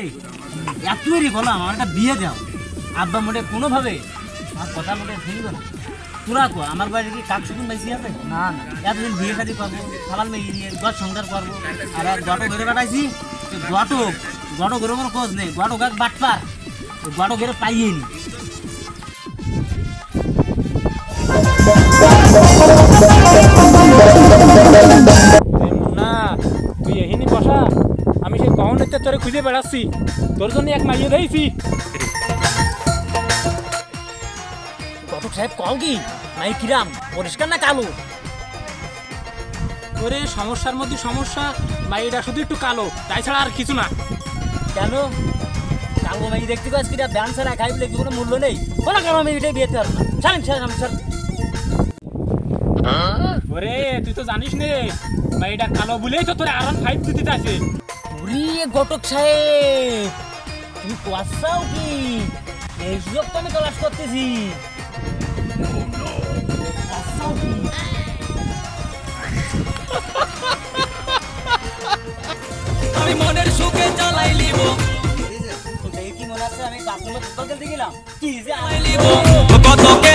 রে এতই বললাম আমার একটা বিয়ে দাও, আব্বা মোটে কোনোভাবে আমার কথা মোটে শুনবে না। তোরা কো আমার বাড়ি কি কাক শুকুন বেশি আছে? না না, এতদিন বিয়ে শাদি করবো, সালাল মেয়ে নিয়ে ঘর সংসার করবো, আর এক গটো ঘরে কাটাইছি। গটো ঘরে কোনো খোঁজ নেই, গটো গাছ বাটপার, গটো ঘরে পাইয়ে নি। না তুই এহিনি বসা, আমি সেই কহনেতে তোরে খুঁজে বেড়াচ্ছি, তোর জন্য এক মাইয়ে দিয়েছি। ঘটক সাহেব কও কি মাই কিরাম, পরিষ্কার না কালো? তোরে সমস্যার মধ্যে সমস্যা, মাইটা শুধু একটু কালো, তাই ছাড়া আর কিছু না। কেন কালো মাই দেখতে পাচ্ছি কিনা ব্যান ছাড়া খাই বলে কোনো মূল্য নেই? কোনো কালো আমি এটাই বিয়েতে পারবো না। ছাড়েন। ওরে তুই তো জানিস নে মাইটা কালো বলেই তো তোরে আরাম 5 দিতে আছে। ওরে ঘটক সাহেব তুমি কোয়াচ্ছাও কি? এই সুযোগ তো আমি তলাশ করতেছি। আমি মনের সুখে চালাই লিব, কি মনে আছে আমি বাথরুমে ফুটবল খেলতে গেলাম, কি যে কতকে